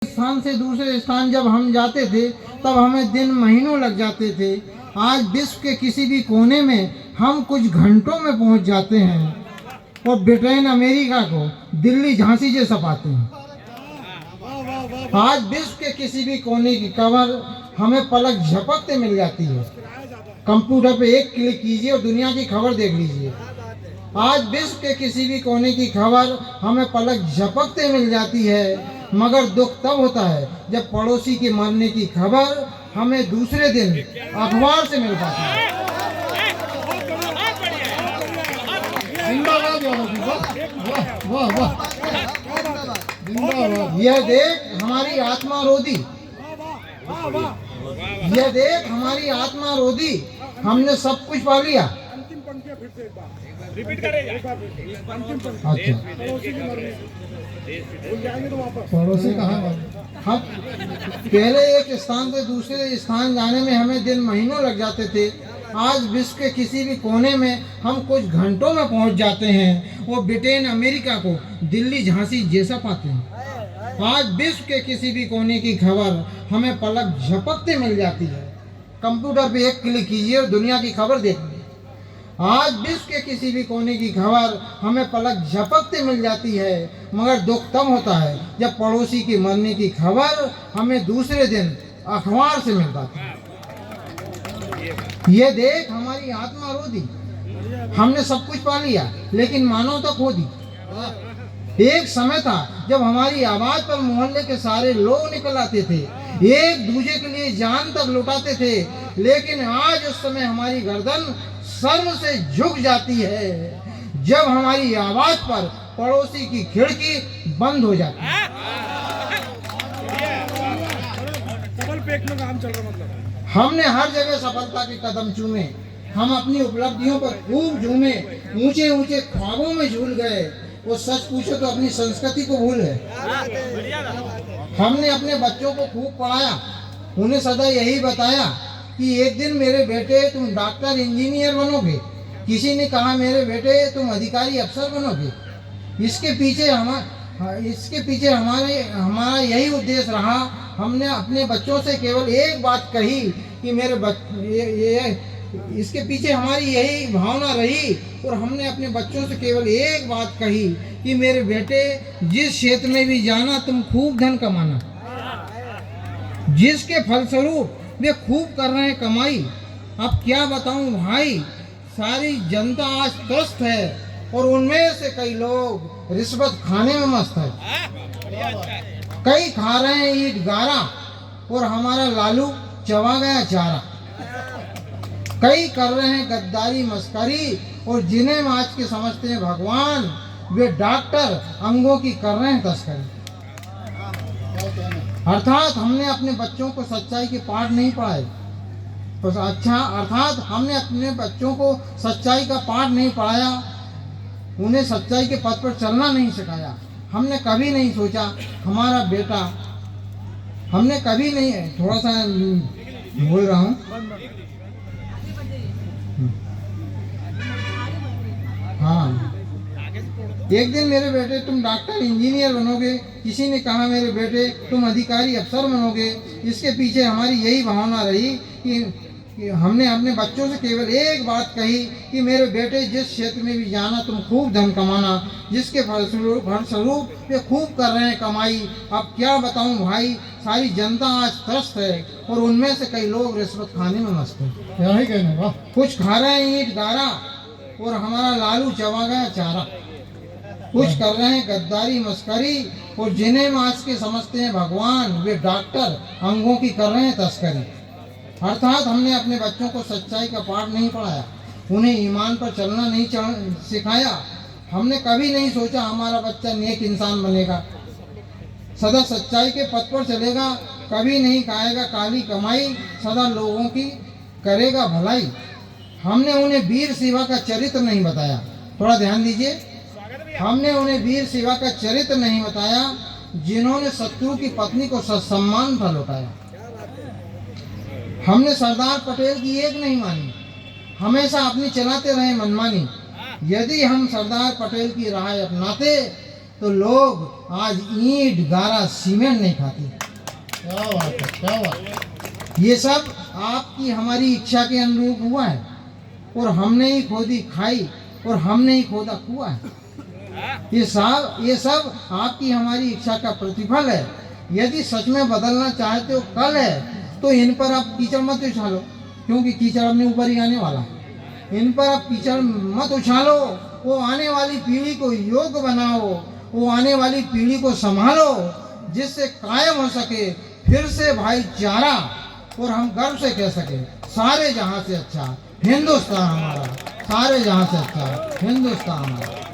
स्थान से दूसरे स्थान जब हम जाते थे तब हमें दिन महीनों लग जाते थे। आज विश्व के किसी भी कोने में हम कुछ घंटों में पहुंच जाते हैं और ब्रिटेन अमेरिका को दिल्ली झांसी जैसा पाते हैं। आज विश्व के किसी भी कोने की खबर हमें पलक झपकते मिल जाती है। कंप्यूटर पे एक क्लिक कीजिए और दुनिया की खबर देख लीजिए। आज विश्व के किसी भी कोने की खबर हमें पलक झपकते मिल जाती है, मगर दुख तब होता है जब पड़ोसी के मरने की खबर हमें दूसरे दिन अखबार से मिल पाती है। वाह वाह, यह देख हमारी आत्मा रोदी, यह देख हमारी आत्मा रोदी, हमने सब कुछ पा लिया। रिपीट करेगा। अच्छा, पड़ोसी कहाँ? हम पहले एक स्थान से दूसरे स्थान जाने में हमें दिन महीनों लग जाते थे। आज विश्व के किसी भी कोने में हम कुछ घंटों में पहुंच जाते हैं और ब्रिटेन अमेरिका को दिल्ली झांसी जैसा पाते हैं। आज विश्व के किसी भी कोने की खबर हमें पलक झपकते मिल जाती है। कंप्यूटर पे एक क्लिक कीजिए और दुनिया की खबर देखिए। आज विश्व के किसी भी कोने की खबर हमें पलक झपकते मिल जाती है, मगर दुख तब होता है जब पड़ोसी के मरने की खबर हमें दूसरे दिन अखबार से मिल पाती है। ये देख हमारी आत्मा रोदी, हमने सब कुछ पा लिया लेकिन मानवता खो दी। एक समय था जब हमारी आवाज पर मोहल्ले के सारे लोग निकल आते थे, एक दूसरे के लिए जान तक लुटाते थे, लेकिन आज उस समय हमारी गर्दन शर्म से झुक जाती है जब हमारी आवाज पर पड़ोसी की खिड़की बंद हो जाती है। हमने हर जगह सफलता के कदम चूमे, हम अपनी उपलब्धियों पर खूब झूमे, ऊंचे ऊंचे ख्वाबों में झूल गए। वो सच पूछो तो अपनी संस्कृति को भूल गए। हमने अपने बच्चों को खूब पढ़ाया, उन्हें सदा यही बताया कि एक दिन मेरे बेटे तुम डॉक्टर इंजीनियर बनोगे। किसी ने कहा मेरे बेटे तुम अधिकारी अफसर बनोगे। इसके पीछे हमारा यही उद्देश्य रहा। हमने अपने बच्चों से केवल एक बात कही कि इसके पीछे हमारी यही भावना रही और हमने अपने बच्चों से केवल एक बात कही कि मेरे बेटे जिस क्षेत्र में भी जाना तुम खूब धन कमाना। जिसके फलस्वरूप वे खूब कर रहे हैं कमाई। अब क्या बताऊं भाई, सारी जनता आज त्रस्त है और उनमें से कई लोग रिश्वत खाने में मस्त है। कई खा रहे हैं ईट गारा और हमारा लालू चबा गया चारा। कई कर रहे हैं गद्दारी मस्करी और जिन्हें आज के समझते हैं भगवान, वे डॉक्टर अंगों की कर रहे हैं तस्करी। अर्थात हमने अपने बच्चों को सच्चाई के पाठ नहीं पढ़ाए। अर्थात हमने अपने बच्चों को सच्चाई का पाठ नहीं पढ़ाया, उन्हें सच्चाई के पथ पर चलना नहीं सिखाया। हमने कभी नहीं सोचा हमारा बेटा, हमने कभी नहीं, थोड़ा सा बोल रहा हूँ, हाँ, एक दिन मेरे बेटे तुम डॉक्टर इंजीनियर बनोगे। किसी ने कहा मेरे बेटे तुम अधिकारी अफसर बनोगे। इसके पीछे हमारी यही भावना रही कि हमने अपने बच्चों से केवल एक बात कही कि मेरे बेटे जिस क्षेत्र में भी जाना तुम खूब धन कमाना। जिसके फलस्वरूप वे खूब कर रहे हैं कमाई। अब क्या बताऊं भाई, सारी जनता आज त्रस्त है और उनमें से कई लोग रिश्वत खाने में मस्त है। यही कहना, कुछ खा रहे हैं ईट गारा और हमारा लालू चबा गया चारा। कुछ कर रहे हैं गद्दारी मस्करी और जिन्हें आज के समझते हैं भगवान, वे डॉक्टर अंगों की कर रहे हैं तस्करी। अर्थात हमने अपने बच्चों को सच्चाई का पाठ नहीं पढ़ाया, उन्हें ईमान पर चलना नहीं सिखाया। हमने कभी नहीं सोचा हमारा बच्चा नेक इंसान बनेगा, सदा सच्चाई के पथ पर चलेगा, कभी नहीं खाएगा काली कमाई, सदा लोगों की करेगा भलाई। हमने उन्हें वीर शिवा का चरित्र नहीं बताया। थोड़ा ध्यान दीजिए, हमने उन्हें वीर शिवा का चरित्र नहीं बताया जिन्होंने शत्रु की पत्नी को सम्मान था लौटाया। हमने सरदार पटेल की एक नहीं मानी, हमेशा अपनी चलाते रहे मनमानी। यदि हम सरदार पटेल की राह अपनाते तो लोग आज ईंट गारा सीमेंट नहीं खाते। क्या बात है, क्या बात है। ये सब आपकी हमारी इच्छा के अनुरूप हुआ है, और हमने ही खोदी खाई और हमने ही खोदा कुआ है। ये सब आपकी हमारी इच्छा का प्रतिफल है। यदि सच में बदलना चाहते हो कल है, तो इन पर आप कीचड़ मत उछालो, क्योंकि कीचड़ अपने ऊपर ही आने वाला है। इन पर आप कीचड़ मत उछालो, वो आने वाली पीढ़ी को योग्य बनाओ, वो आने वाली पीढ़ी को संभालो, जिससे कायम हो सके फिर से भाईचारा, और हम गर्व से कह सके सारे जहां से अच्छा हिंदुस्तान हमारा, सारे जहां से अच्छा हिंदुस्तान हमारा।